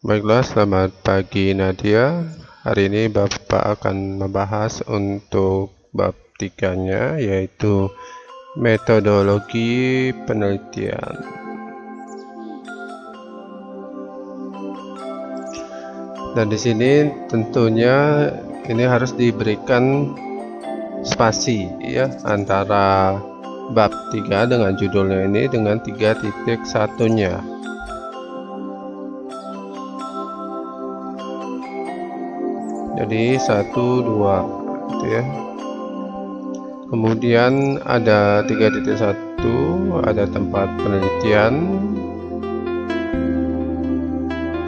Baiklah, selamat pagi Nadia. Hari ini Bapak akan membahas untuk bab 3-nya, yaitu metodologi penelitian. Dan di sini tentunya ini harus diberikan spasi ya antara bab 3 dengan judulnya ini dengan 3.1-nya. Jadi 1, 2 gitu ya. Kemudian ada 3.1, ada tempat penelitian.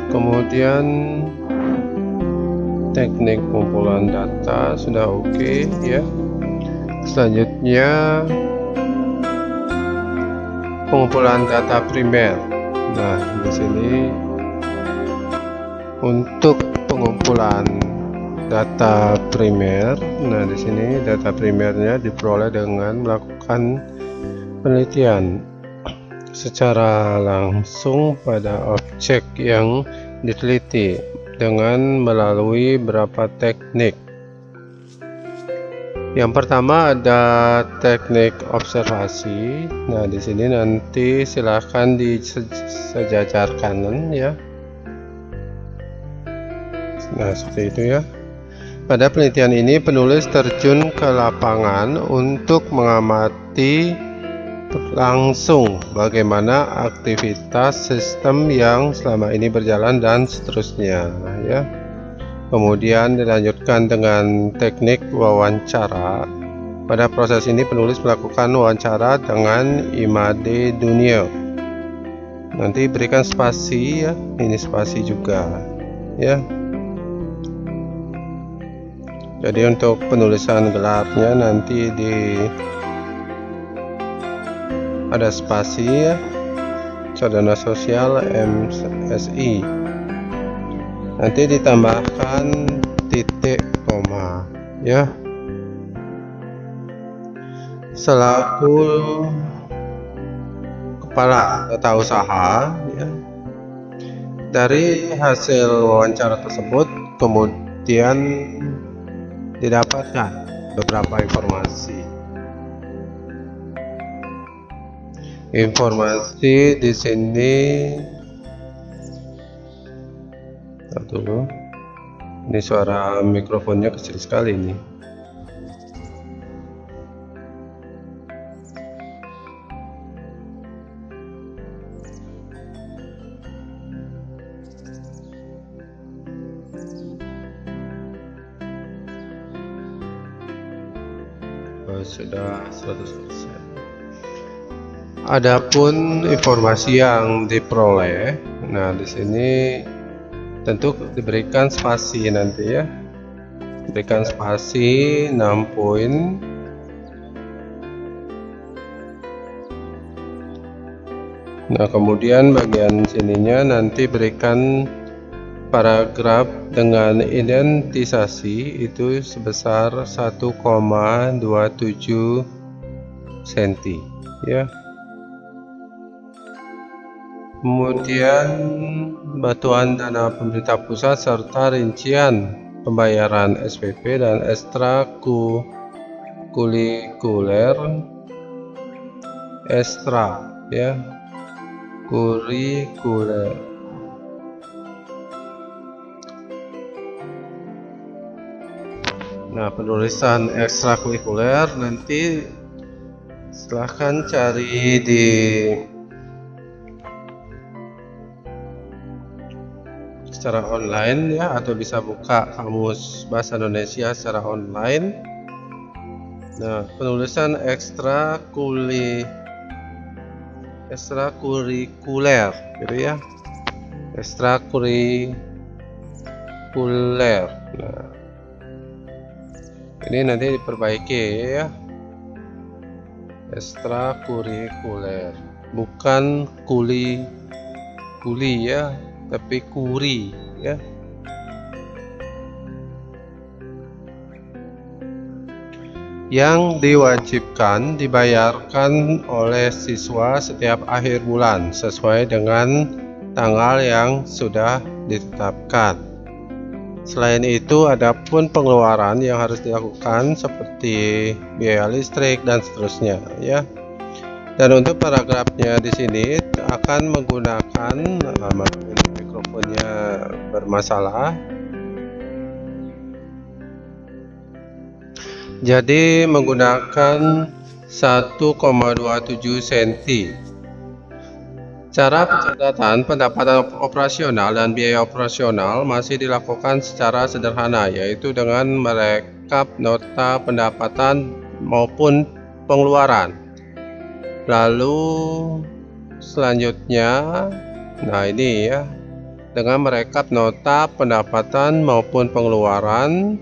Kemudian teknik pengumpulan data sudah oke ya. Selanjutnya pengumpulan data primer. Nah, di sini untuk pengumpulan data primer. Nah, di sini data primernya diperoleh dengan melakukan penelitian secara langsung pada objek yang diteliti dengan melalui beberapa teknik. Yang pertama ada teknik observasi. Nah, di sini nanti silahkan di sejajar kanan ya. Nah, seperti itu ya. Pada penelitian ini penulis terjun ke lapangan untuk mengamati langsung bagaimana aktivitas sistem yang selama ini berjalan dan seterusnya ya. Kemudian dilanjutkan dengan teknik wawancara. Pada proses ini penulis melakukan wawancara dengan Imade Dunio. Nanti berikan spasi ya, ini spasi juga ya. Jadi untuk penulisan gelarnya nanti ada spasi ya, Sarjana Sosial MSI. Nanti ditambahkan titik koma ya. Selaku kepala tata usaha ya. Dari hasil wawancara tersebut kemudian didapatkan beberapa informasi. Informasi di sini dulu. Ini suara mikrofonnya kecil sekali nih. Sudah 100%. Adapun informasi yang diperoleh, nah di sini tentu diberikan spasi nanti ya. Berikan spasi 6 poin. Nah, kemudian bagian sininya nanti berikan paragraf dengan identisasi itu sebesar 1,27 cm ya. Kemudian bantuan dana pemerintah pusat serta rincian pembayaran SPP dan ekstrakurikuler ya, kurikuler. Nah, penulisan ekstrakurikuler nanti silahkan cari di secara online ya, atau bisa buka kamus bahasa Indonesia secara online. Nah, penulisan ekstrakurikuler gitu ya, ekstrakurikuler. Nah, ini nanti diperbaiki ya, ekstrakurikuler, bukan kuli ya, tapi kuri ya. Yang diwajibkan dibayarkan oleh siswa setiap akhir bulan sesuai dengan tanggal yang sudah ditetapkan. Selain itu, ada pun pengeluaran yang harus dilakukan seperti biaya listrik dan seterusnya, ya. Dan untuk paragrafnya di sini akan menggunakan mikrofonnya bermasalah. Jadi menggunakan 1,27 cm. Cara pencatatan pendapatan operasional dan biaya operasional masih dilakukan secara sederhana, yaitu dengan merekap nota pendapatan maupun pengeluaran. Lalu selanjutnya, nah ini ya, dengan merekap nota pendapatan maupun pengeluaran,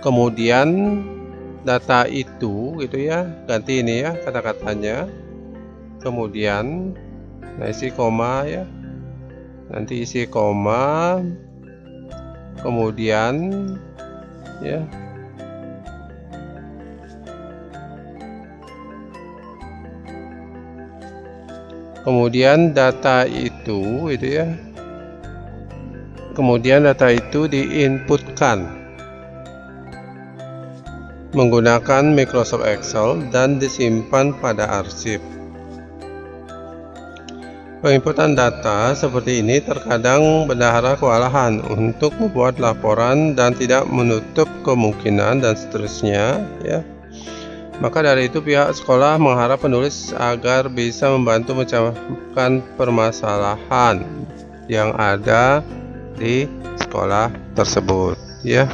kemudian data itu gitu ya, ganti ini ya kata-katanya, kemudian nah isi koma ya, nanti isi koma, kemudian ya, kemudian data itu ya, kemudian data itu diinputkan menggunakan Microsoft Excel dan disimpan pada arsip. Penginputan data seperti ini terkadang bendahara kewalahan untuk membuat laporan dan tidak menutup kemungkinan dan seterusnya ya. Maka dari itu pihak sekolah mengharap penulis agar bisa membantu memecahkan permasalahan yang ada di sekolah tersebut ya.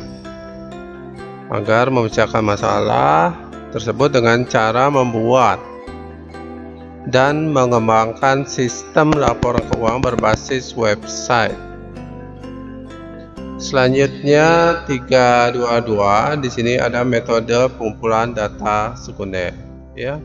Agar memecahkan masalah tersebut dengan cara membuat dan mengembangkan sistem laporan keuangan berbasis website. Selanjutnya 322, di sini ada metode pengumpulan data sekunder ya.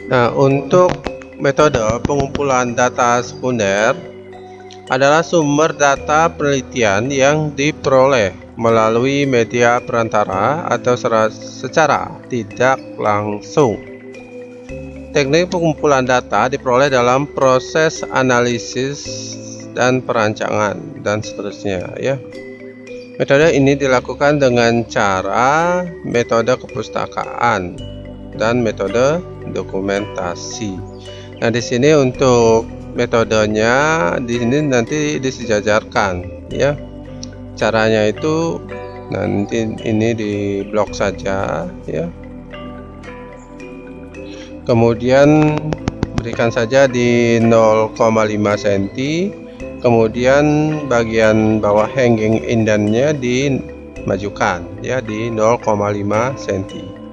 Nah, untuk metode pengumpulan data sekunder adalah sumber data penelitian yang diperoleh melalui media perantara atau secara tidak langsung. Teknik pengumpulan data diperoleh dalam proses analisis dan perancangan dan seterusnya ya. Metode ini dilakukan dengan cara metode kepustakaan dan metode dokumentasi. Nah, di sini untuk metodenya di sini nanti disejajarkan ya. Caranya itu nanti ini di blok saja ya. Kemudian berikan saja di 0,5 cm. Kemudian bagian bawah hanging indennya dimajukan ya di 0,5 cm.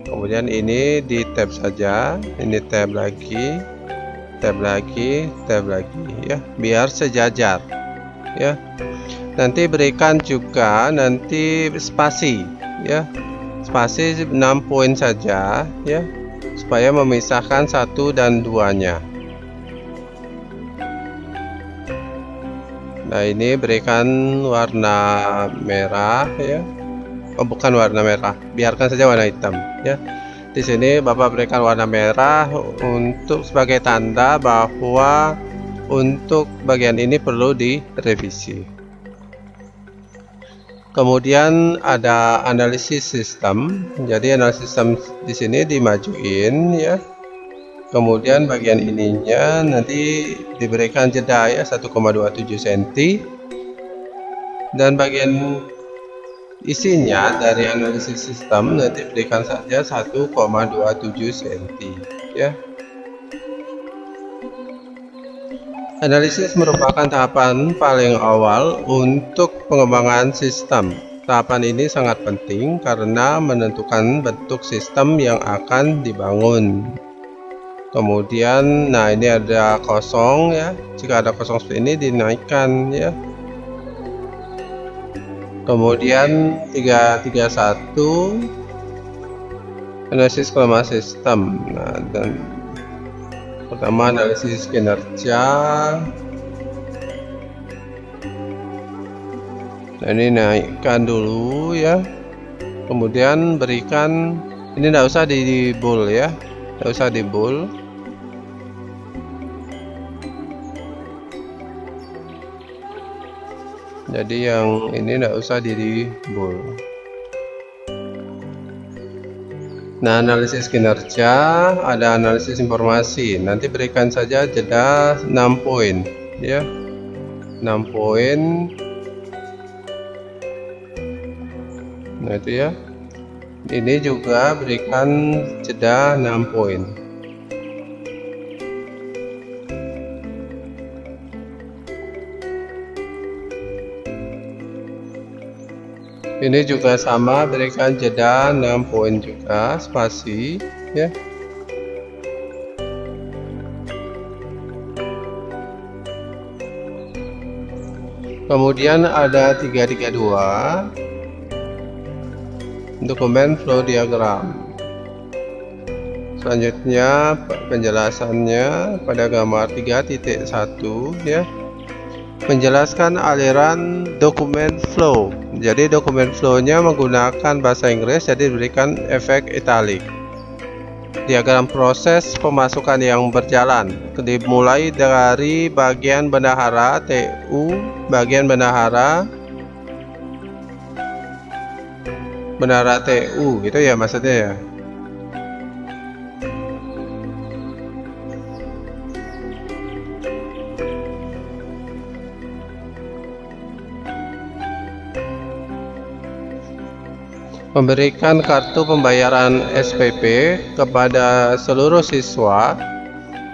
Kemudian ini di tab saja, ini tab lagi, tab lagi, tab lagi ya, biar sejajar ya. Nanti berikan juga nanti spasi ya, spasi 6 poin saja ya, supaya memisahkan 1 dan 2-nya. Nah, ini berikan warna merah ya. Oh, bukan warna merah, biarkan saja warna hitam ya. Di sini Bapak berikan warna merah untuk sebagai tanda bahwa untuk bagian ini perlu direvisi. Kemudian ada analisis sistem. Jadi analisis sistem di sini dimajuin ya. Kemudian bagian ininya nanti diberikan jeda ya 1,27 cm. Dan bagian isinya dari analisis sistem nanti berikan saja 1,27 cm ya. Analisis merupakan tahapan paling awal untuk pengembangan sistem. Tahapan ini sangat penting karena menentukan bentuk sistem yang akan dibangun. Kemudian nah ini ada kosong ya. Jika ada kosong seperti ini dinaikkan ya. Kemudian 331 analisis kelemahan sistem. Nah, dan pertama analisis kinerja. Nah, ini naikkan dulu ya. Kemudian berikan, ini tidak usah di bold ya, tidak usah di bold. Jadi yang ini tidak usah di bold. Nah, analisis kinerja, ada analisis informasi. Nanti berikan saja jeda 6 poin ya. 6 poin. Nah, itu ya. Ini juga berikan jeda 6 poin. Ini juga sama, berikan jeda 6 poin juga, spasi ya. Kemudian ada 332 dokumen flow diagram. Selanjutnya penjelasannya pada gambar 3.1 ya, menjelaskan aliran dokumen flow. Jadi dokumen flow-nya menggunakan bahasa Inggris, jadi diberikan efek italic. Diagram proses pemasukan yang berjalan dimulai dari bagian bendahara TU, bagian bendahara TU gitu ya maksudnya ya. Memberikan kartu pembayaran SPP kepada seluruh siswa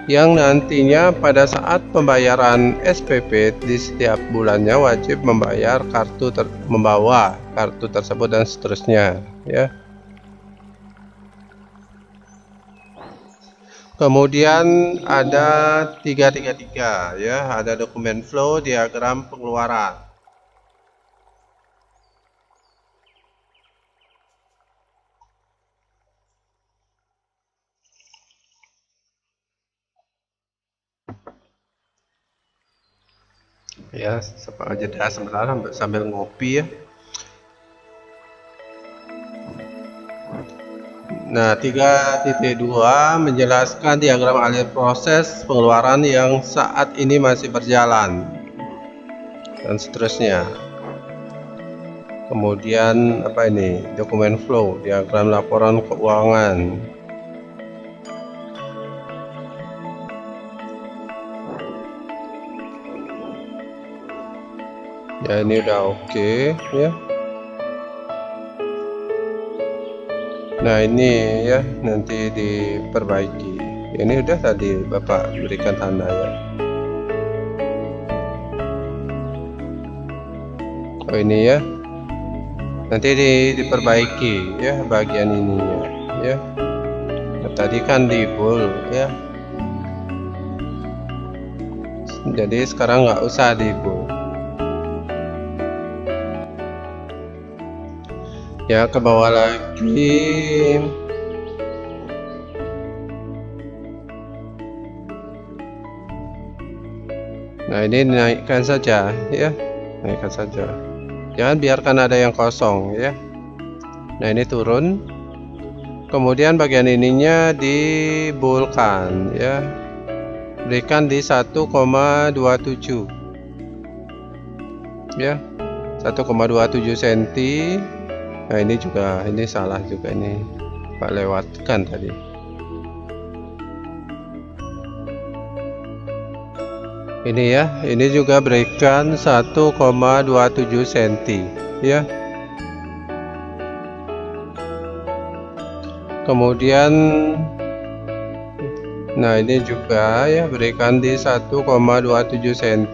yang nantinya pada saat pembayaran SPP di setiap bulannya wajib membayar membawa kartu tersebut dan seterusnya ya. Kemudian ada 333 ya, ada dokumen flow diagram pengeluaran. Ya, jeda sebentar sambil ngopi ya. Nah, 3.2 menjelaskan diagram alir proses pengeluaran yang saat ini masih berjalan dan seterusnya. Kemudian apa ini? Dokumen flow, diagram laporan keuangan. Ya, ini udah oke ya. Nah, ini ya nanti diperbaiki. Ini udah tadi Bapak berikan tanda ya. Oh, ini ya. Nanti diperbaiki ya bagian ininya ya. Nah, tadi kan di bold ya. Jadi sekarang nggak usah di bold. Ya, ke bawah lagi. Nah, ini naikkan saja ya, naikkan saja, jangan biarkan ada yang kosong ya. Nah, ini turun, kemudian bagian ininya dibolkan ya, berikan di 1,27 ya, 1,27 cm. Nah, ini juga, ini salah juga, ini Pak lewatkan tadi. Ini ya, ini juga berikan 1,27 cm ya. Kemudian nah, ini juga ya, berikan di 1,27 cm.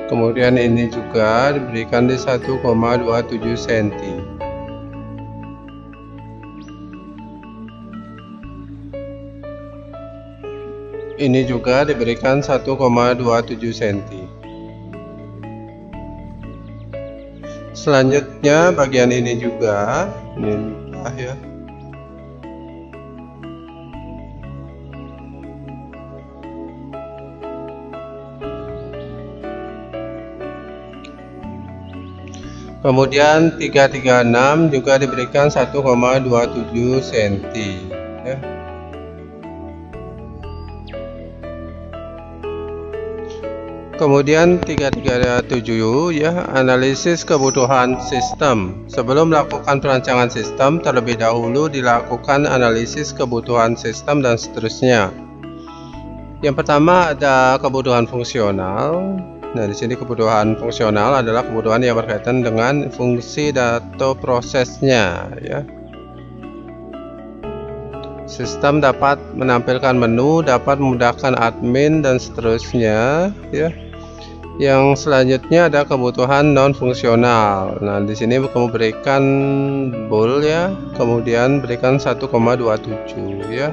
Kemudian ini juga diberikan di 1,27 cm. Ini juga diberikan 1,27 cm. Selanjutnya bagian ini juga, ini ya. Kemudian 336 juga diberikan 1,27 cm ya. Kemudian 337 ya, analisis kebutuhan sistem. Sebelum melakukan perancangan sistem, terlebih dahulu dilakukan analisis kebutuhan sistem dan seterusnya. Yang pertama ada kebutuhan fungsional. Nah, di sini kebutuhan fungsional adalah kebutuhan yang berkaitan dengan fungsi atau prosesnya ya. Sistem dapat menampilkan menu, dapat memudahkan admin dan seterusnya ya. Yang selanjutnya ada kebutuhan non fungsional. Nah, di sini kamu berikan bool ya, kemudian berikan 1,27 ya.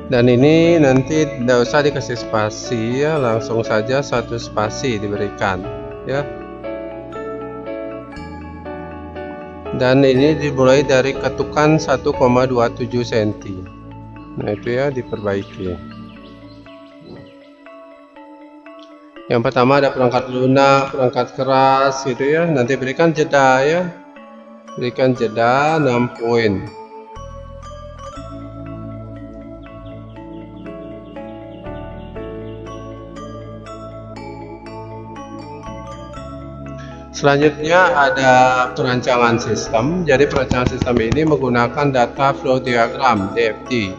Dan ini nanti tidak usah dikasih spasi ya, langsung saja satu spasi diberikan ya. Dan ini dimulai dari ketukan 1,27 cm. Nah, itu ya diperbaiki. Yang pertama ada perangkat lunak, perangkat keras gitu ya. Nanti berikan jeda ya. Berikan jeda 6 poin. Selanjutnya ada perancangan sistem. Jadi perancangan sistem ini menggunakan data flow diagram DFD.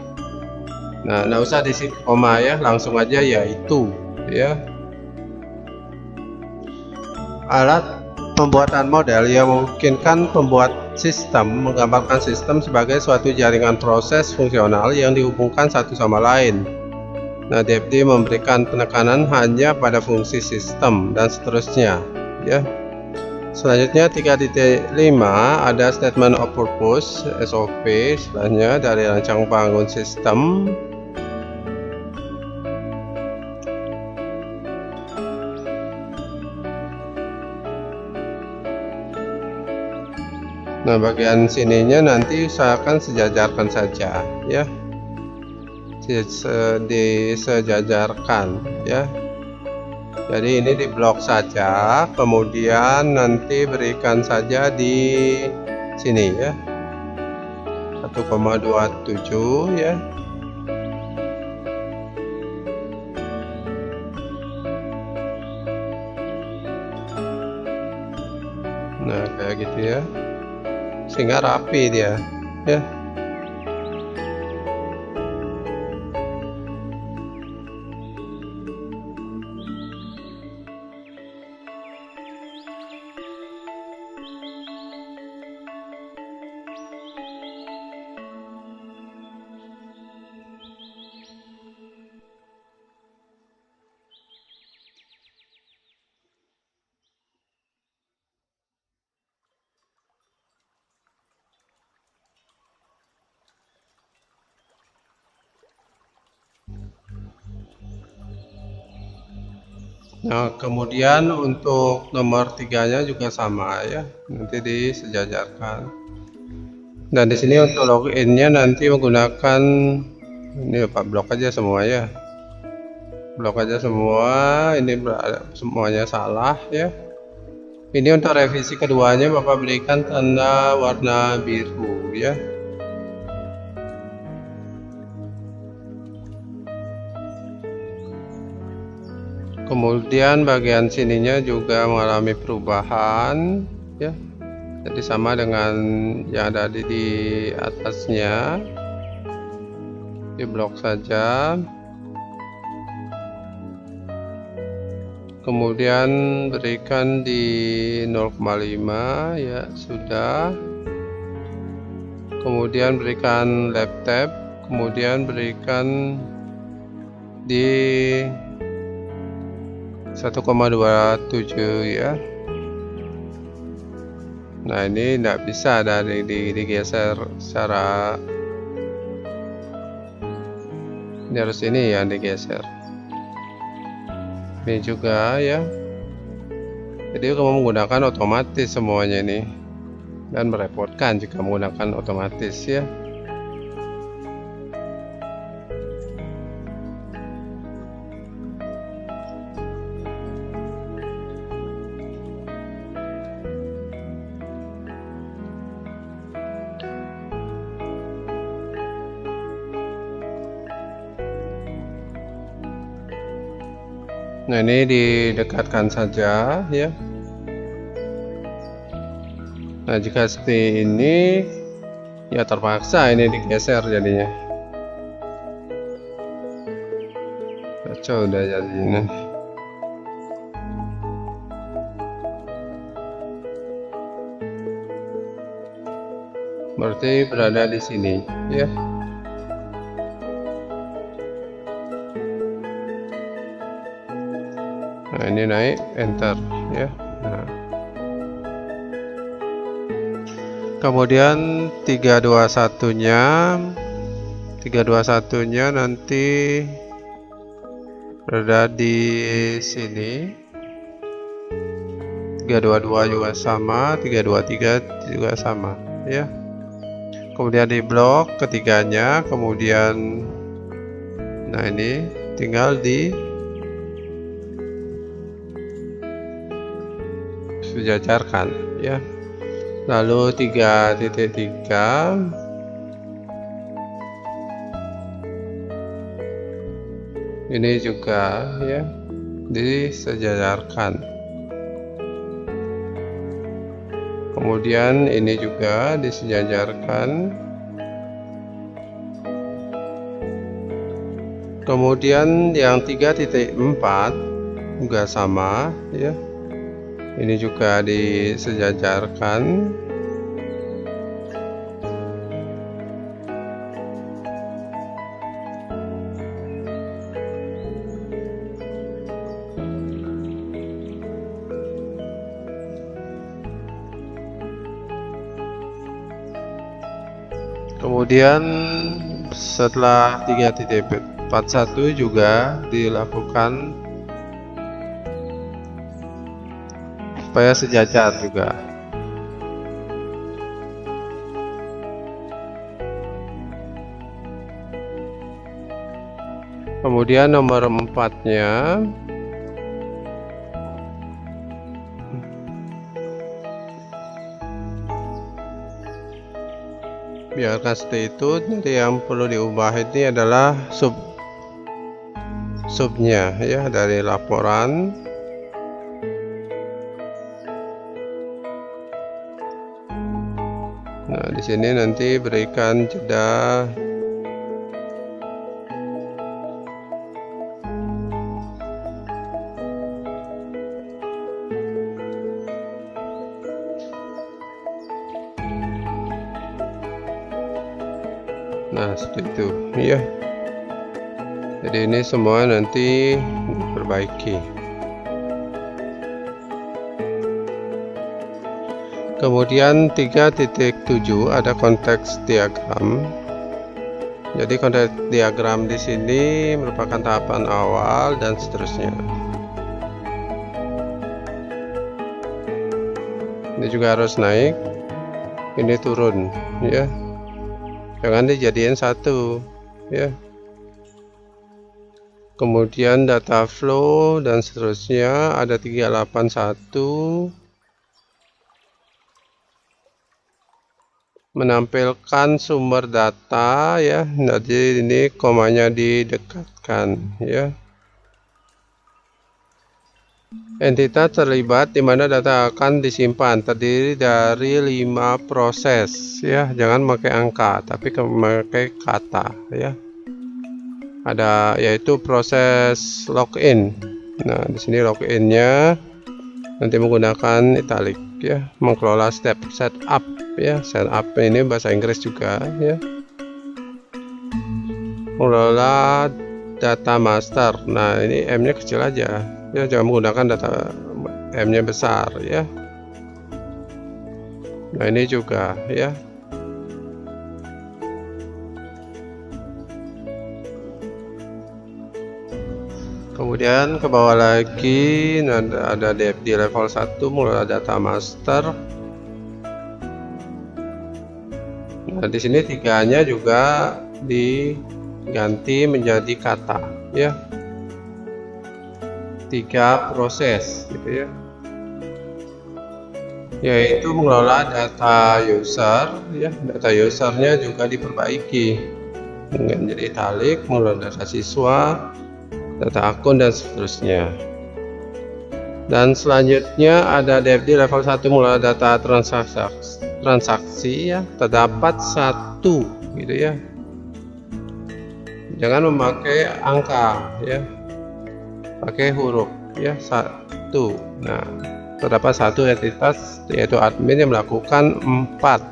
Nah, nggak usah diisi koma ya, langsung aja yaitu ya. Alat pembuatan model yang memungkinkan pembuat sistem menggambarkan sistem sebagai suatu jaringan proses fungsional yang dihubungkan satu sama lain. Nah, DFD memberikan penekanan hanya pada fungsi sistem dan seterusnya ya. Selanjutnya 3.5 ada statement of purpose SOP selanjutnya dari rancang bangun sistem. Nah, bagian sininya nanti usahakan sejajarkan saja ya, disejajarkan ya. Jadi ini di blok saja, kemudian nanti berikan saja di sini ya 1,27 ya. Nah, kayak gitu ya, sehingga rapi dia ya. Nah, kemudian untuk nomor 3-nya juga sama ya, nanti disejajarkan. Dan di sini untuk loginnya nanti menggunakan ini Pak, blok aja semua ya, blok aja semua. Ini semuanya salah ya. Ini untuk revisi keduanya Bapak berikan tanda warna biru ya. Kemudian bagian sininya juga mengalami perubahan ya, jadi sama dengan yang ada di atasnya, di blok saja. Kemudian berikan di 0,5 ya, sudah. Kemudian berikan lap tab, kemudian berikan di 1,27 ya. Nah, ini tidak bisa dari digeser secara, ini harus ini yang digeser. Ini juga ya. Jadi kamu menggunakan otomatis semuanya ini, dan merepotkan jika menggunakan otomatis ya. Nah, ini didekatkan saja ya. Nah, jika seperti ini ya terpaksa ini digeser jadinya. Kacau udah jadinya. Berarti berada di sini ya. Nah, ini naik enter ya. Nah. Kemudian 321-nya nanti berada di sini. 322 juga sama, 323 juga sama ya. Kemudian di blok ketiganya, kemudian nah ini tinggal di sejajarkan ya. Lalu 3.3 ini juga ya disejajarkan. Kemudian ini juga disejajarkan. Kemudian yang 3.4 juga sama ya. Ini juga disejajarkan. Kemudian setelah 3.41 juga dilakukan supaya sejajar juga. Kemudian nomor 4-nya biarkan seperti itu. Jadi yang perlu diubah ini adalah subnya ya, dari laporan. Nah, di sini nanti berikan jeda nah seperti itu ya. Jadi ini semua nanti diperbaiki. Kemudian 3.7 ada konteks diagram. Jadi konteks diagram di sini merupakan tahapan awal dan seterusnya. Ini juga harus naik, ini turun ya. Jangan dijadiin satu ya. Kemudian data flow dan seterusnya ada 381. Menampilkan sumber data ya. Jadi ini komanya didekatkan ya. Entitas terlibat di mana data akan disimpan terdiri dari 5 proses ya. Jangan pakai angka tapi memakai kata ya. Ada yaitu proses login. Nah, di sini loginnya nanti menggunakan italic ya. Mengelola step setup ya. Setup ini bahasa Inggris juga ya. Mengelola data master. Nah, ini M-nya kecil aja ya, jangan menggunakan data M-nya besar ya. Nah ini juga ya. Kemudian ke bawah lagi ada di level 1 mulai data master. Nah di sini tiganya juga diganti menjadi kata ya. 3 proses gitu ya. Yaitu mengelola data user ya. Data usernya juga diperbaiki menjadi italik, mengelola data siswa, data akun dan seterusnya. Dan selanjutnya ada DFD level 1 mulai data transaksi ya, terdapat 1 gitu ya. Jangan memakai angka ya, pakai huruf ya, 1. Nah terdapat 1 entitas yaitu admin yang melakukan 4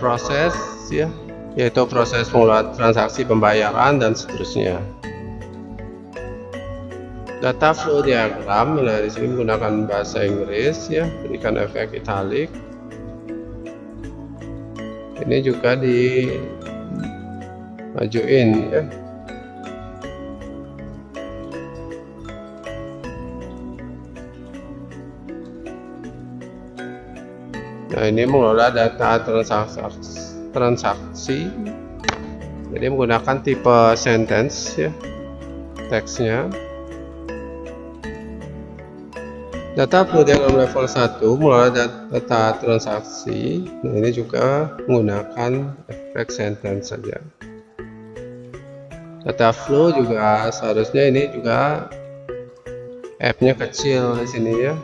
proses ya, yaitu proses pengelolaan transaksi, pembayaran dan seterusnya. Data flow diagram, nah di sini menggunakan bahasa Inggris ya, berikan efek italik. Ini juga dimajuin ya. Nah ini mengelola data transaksi. Jadi menggunakan tipe sentence ya, teksnya. Data flow diagram level 1 mengelola data transaksi. Nah ini juga menggunakan efek sentence saja. Data flow juga seharusnya ini juga F-nya kecil di sini ya.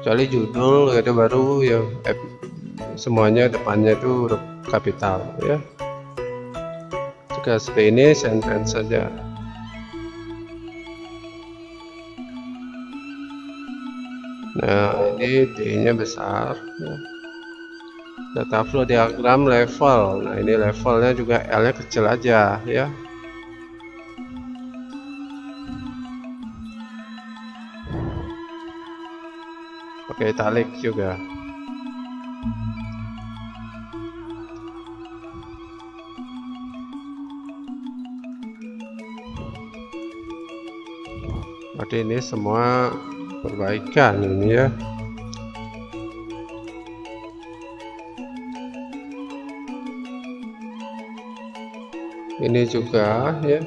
Kecuali judul itu baru ya F, semuanya depannya itu huruf kapital ya. Jika seperti ini sentence saja. Nah ini D-nya besar ya. Data flow diagram level. Nah ini levelnya juga L-nya kecil aja ya. Pakai italik juga. Berarti ini semua perbaikan ini ya. Ini juga ya.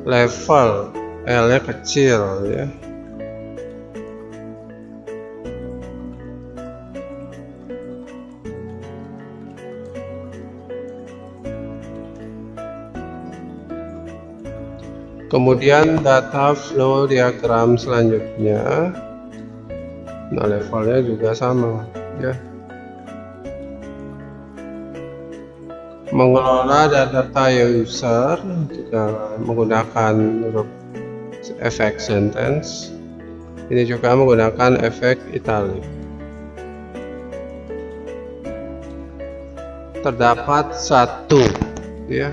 Level L-nya kecil ya. Kemudian data flow diagram selanjutnya. Nah levelnya juga sama ya. Mengelola data user juga menggunakan huruf efek sentence. Ini juga menggunakan efek italik. Terdapat 1 ya.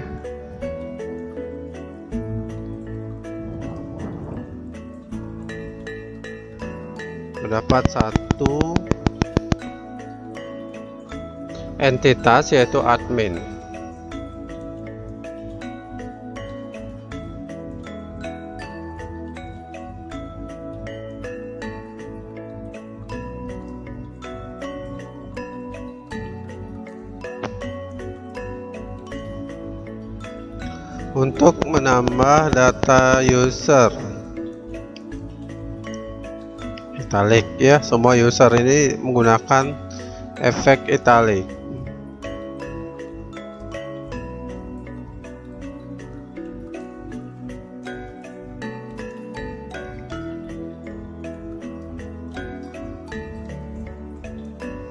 Terdapat 1 entitas yaitu admin. Untuk menambah data user italik ya, semua user ini menggunakan efek italik.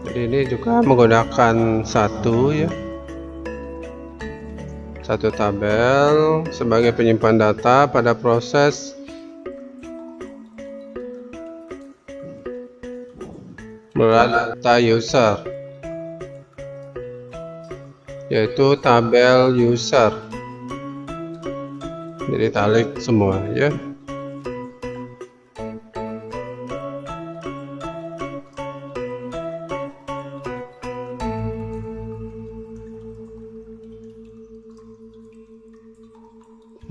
Jadi ini juga menggunakan 1 ya. 1 tabel sebagai penyimpan data pada proses melalui data user, yaitu tabel user. Jadi tarik semua ya.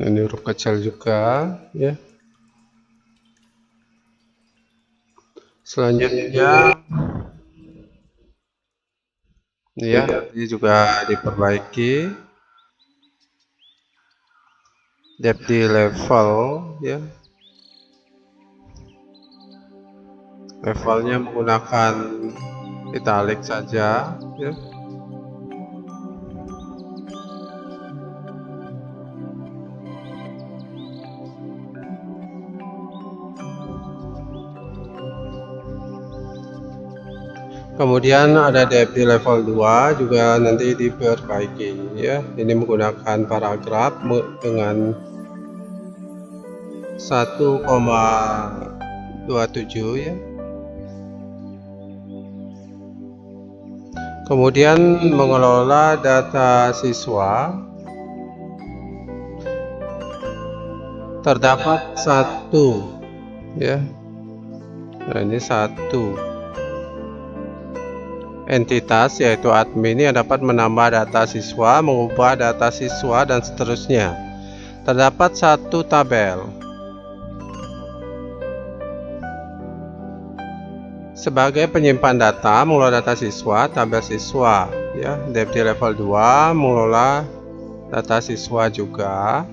Ini huruf kecil juga ya. Selanjutnya ya, ini juga diperbaiki depth di level ya. Levelnya menggunakan italic saja ya. Kemudian ada depth di level 2 juga nanti diperbaiki ya. Ini menggunakan paragraf dengan 1,27 ya. Kemudian mengelola data siswa, terdapat satu ya. Nah, ini satu entitas yaitu admin yang dapat menambah data siswa, mengubah data siswa dan seterusnya. Terdapat satu tabel. Sebagai penyimpan data, mengelola data siswa, tabel siswa ya. Depth di level 2 mengelola data siswa juga.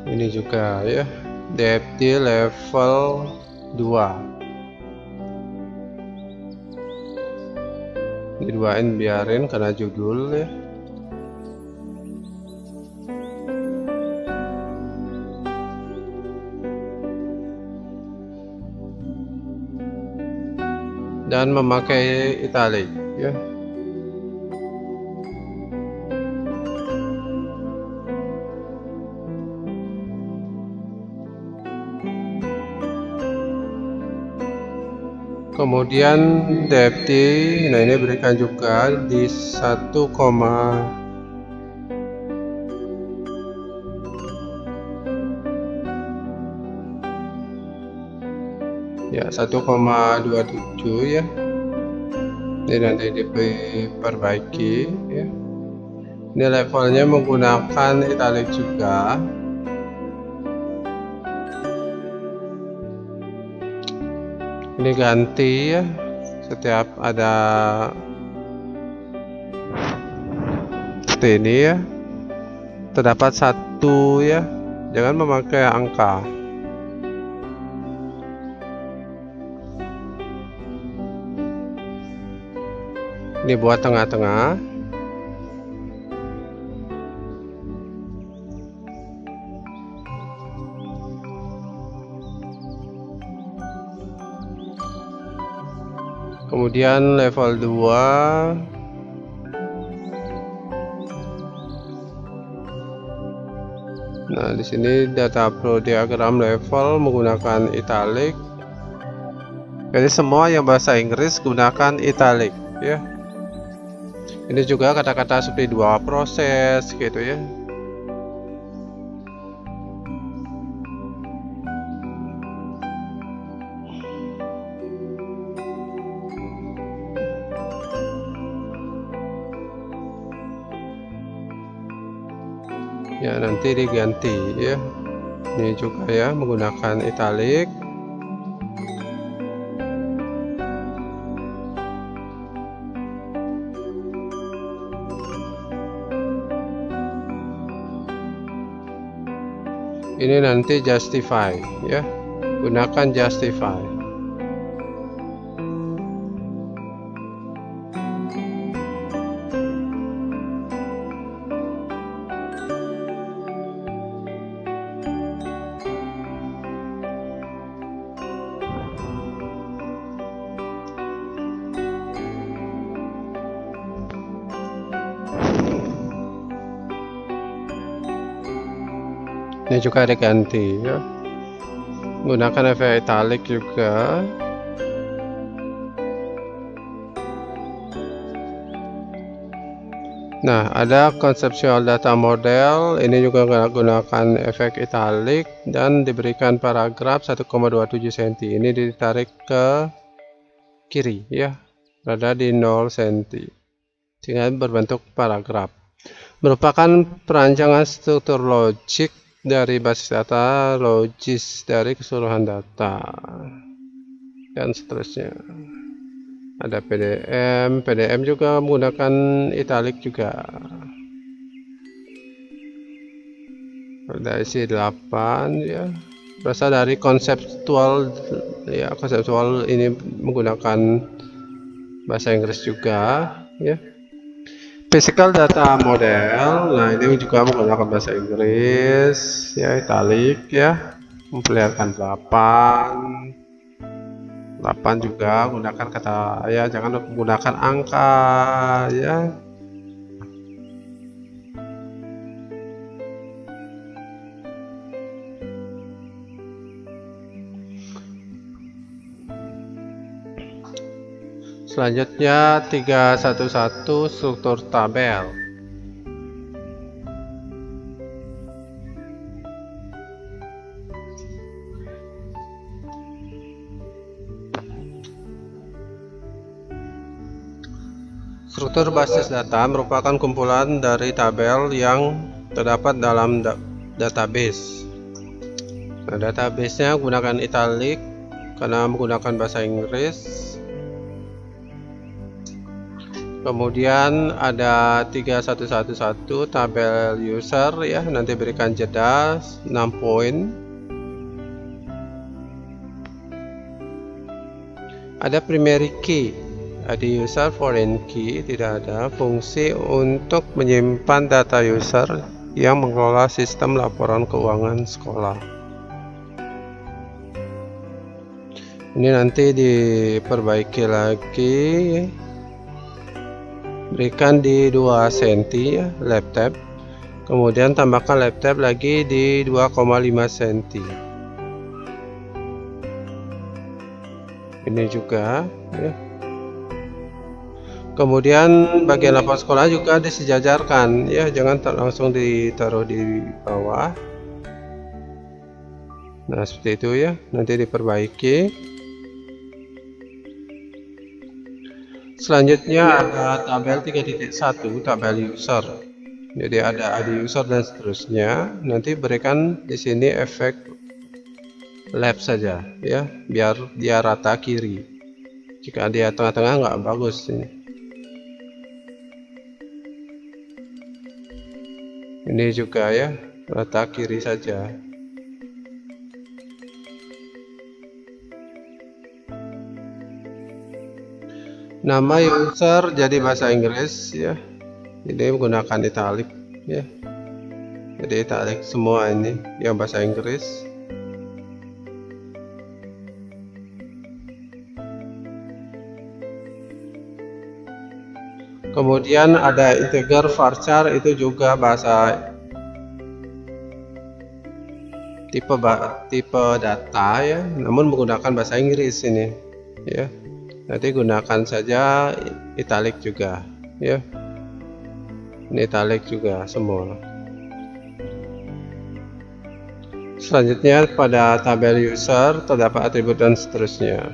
Ini juga ya, depth di level 2. Diduain biarin karena judul ya. Dan memakai italic ya. Kemudian depth nah ini berikan juga di 1, ya 1,27 ya. Ini nanti diperbaiki ya. Ini levelnya menggunakan italic juga. Ini ganti ya, setiap ada seperti ini ya. Terdapat satu ya, jangan memakai angka. Ini buat tengah-tengah. Kemudian level 2 nah di sini data flow diagram level menggunakan italic. Jadi semua yang bahasa Inggris gunakan italic ya. Ini juga kata-kata seperti dua proses gitu ya. Ya nanti diganti ya. Ini juga ya menggunakan italic. Ini nanti justify ya. Gunakan justify. Ini juga diganti ya. Gunakan efek italic juga. Nah, ada conceptual data model. Ini juga gunakan efek italic dan diberikan paragraf 1,27 cm. Ini ditarik ke kiri ya, berada di 0 cm, sehingga berbentuk paragraf. Merupakan perancangan struktur logik dari basis data logis dari keseluruhan data dan seterusnya. Ada PDM juga menggunakan italic juga. Ada isi 8 ya, berasal dari konseptual ya. Konseptual ini menggunakan bahasa Inggris juga ya. Physical data model, nah ini juga menggunakan bahasa Inggris ya, italic ya, memperlihatkan 8 juga gunakan kata ya, jangan menggunakan angka ya. Selanjutnya 311 struktur tabel. Struktur basis data merupakan kumpulan dari tabel yang terdapat dalam database. Nah, database-nya gunakan italic karena menggunakan bahasa Inggris. Kemudian ada 3111 tabel user ya, nanti berikan jeda 6 poin. Ada primary key, ada user foreign key, tidak ada fungsi untuk menyimpan data user yang mengelola sistem laporan keuangan sekolah. Ini nanti diperbaiki lagi. Berikan di 2 cm ya, lap tab. Kemudian tambahkan lap tab lagi di 2,5 cm. Ini juga ya. Kemudian bagian laporan sekolah juga disejajarkan ya, jangan langsung ditaruh di bawah. Nah, seperti itu ya, nanti diperbaiki. Selanjutnya ada tabel 3.1 tabel user. Jadi ada ID user dan seterusnya. Nanti berikan di sini efek lap saja ya, biar dia rata kiri. Jika dia tengah-tengah nggak bagus ini. Ini juga ya, rata kiri saja. Nama user jadi bahasa Inggris ya. Ini menggunakan italic ya. Jadi italic semua ini yang bahasa Inggris. Kemudian ada integer varchar, itu juga bahasa tipe data ya, namun menggunakan bahasa Inggris ini ya. Nanti gunakan saja italic juga ya. Ini italic juga semua. Selanjutnya pada tabel user terdapat atribut dan seterusnya.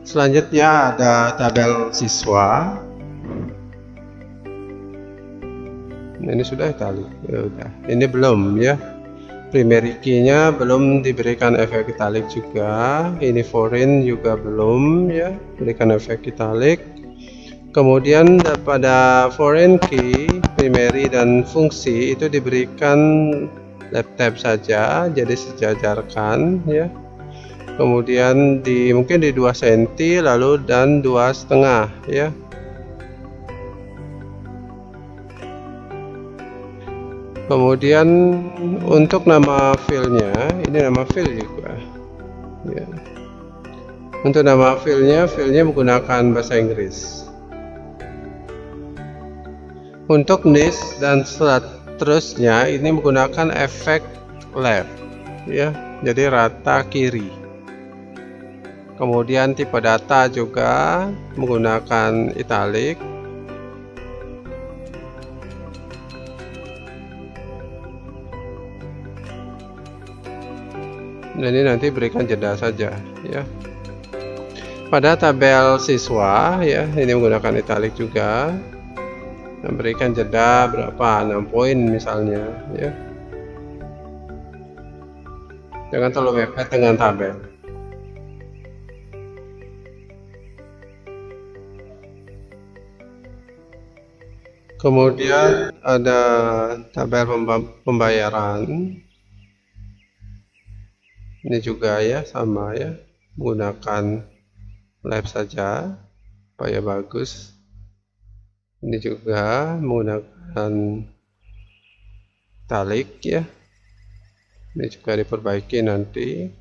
Selanjutnya ada tabel siswa. Ini sudah italic ya, udah. Ini belum ya. Primary key-nya belum diberikan efek italic juga. Ini foreign juga belum ya, berikan efek italic. Kemudian pada foreign key, primary dan fungsi itu diberikan lap tab saja, jadi sejajarkan ya. Kemudian mungkin di 2 cm lalu dan 2,5 ya. Kemudian untuk nama filenya, ini nama fil juga ya. Untuk nama filenya menggunakan bahasa Inggris. Untuk this dan seterusnya ini menggunakan efek left ya, jadi rata kiri. Kemudian tipe data juga menggunakan italic. Ini nanti berikan jeda saja ya. Pada tabel siswa ya, ini menggunakan italic juga, memberikan jeda berapa, 6 poin misalnya ya. Jangan terlalu mepet dengan tabel. Kemudian ada tabel pembayaran. Ini juga ya, sama ya, menggunakan lab saja supaya bagus. Ini juga menggunakan italic ya. Ini juga diperbaiki nanti.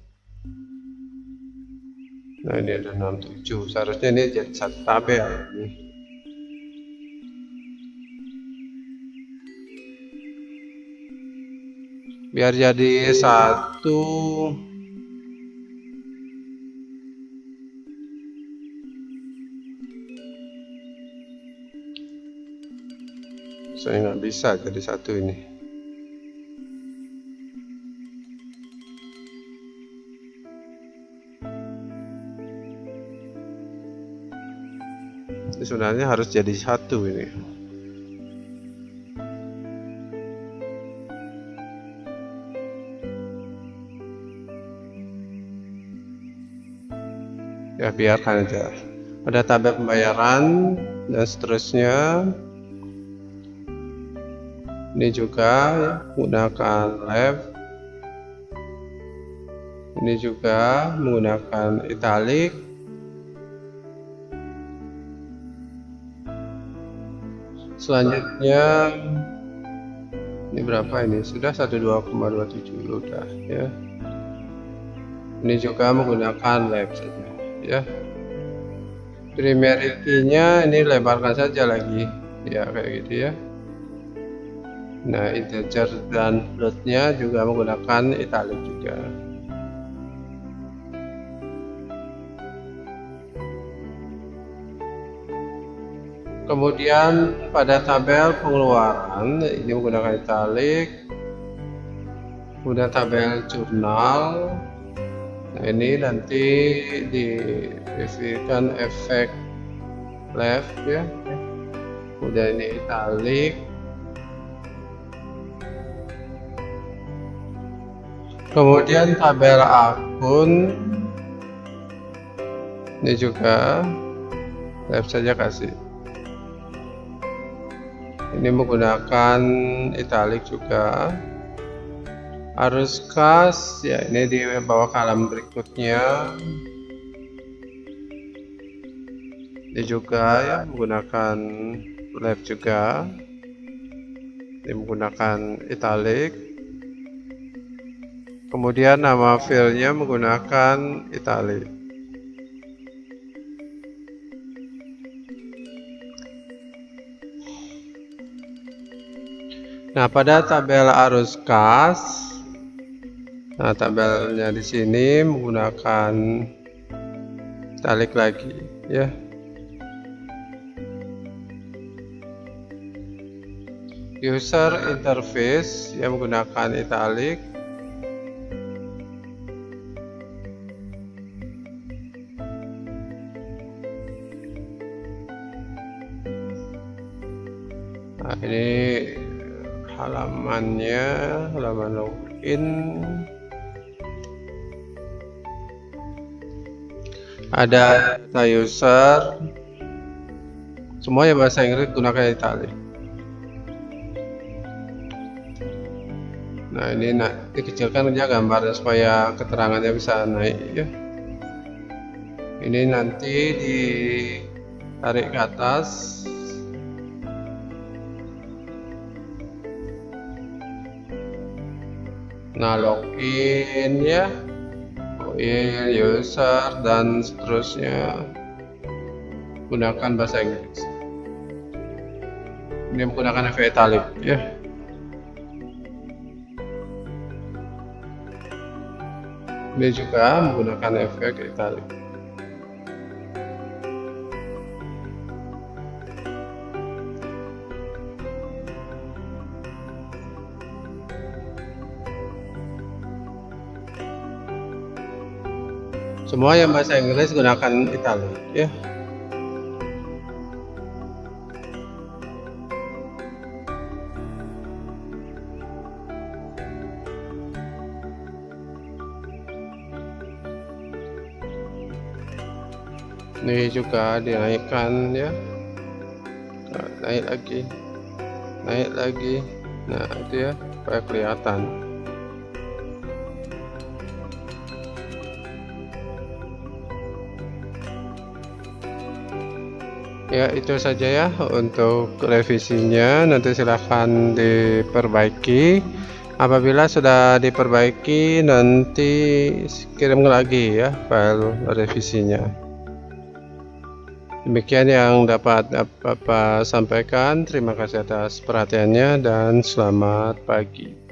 Nah, ini ada 67, seharusnya ini jadi satu tabel nih. Biar jadi satu saya nggak bisa jadi satu ini. Sebenarnya harus jadi satu ini. Ya biarkan aja. Pada tabel pembayaran dan seterusnya. Ini juga ya, menggunakan left. Ini juga menggunakan italic. Selanjutnya ini berapa ini? Sudah 12,27 udah ya. Ini juga menggunakan left saja ya. Primary key-nya ini lebarkan saja lagi ya, kayak gitu ya. Nah, integer dan float-nya juga menggunakan italic juga. Kemudian pada tabel pengeluaran ini menggunakan italic. Kemudian tabel jurnal. Nah, ini nanti diberikan efek left ya. Kemudian ini italic. Kemudian tabel akun ini juga left saja kasih. Ini menggunakan italic juga. Arus kas ya, ini di bawah kolom berikutnya. Ini juga ya menggunakan left juga. Ini menggunakan italic. Kemudian nama filenya menggunakan italic. Nah, pada tabel arus kas, nah tabelnya di sini menggunakan italic lagi ya. User interface yang menggunakan italic. Nah, ini halamannya, halaman login. Ada data user, semua yang bahasa Inggris gunakan italic. Nah, ini dikecilkan aja gambarnya supaya keterangannya bisa naik ya. Ini nanti ditarik ke atas. Nah, login ya, login, user dan seterusnya gunakan bahasa Inggris. Ini menggunakan efek italic ya. Ini juga menggunakan efek italic. Semua yang bahasa Inggris gunakan italic ya. Ini juga dinaikkan ya. Naik lagi. Naik lagi. Nah, itu ya, supaya kelihatan. Ya, itu saja ya untuk revisinya. Nanti silahkan diperbaiki. Apabila sudah diperbaiki, nanti kirim lagi ya file revisinya. Demikian yang dapat Bapak sampaikan. Terima kasih atas perhatiannya dan selamat pagi.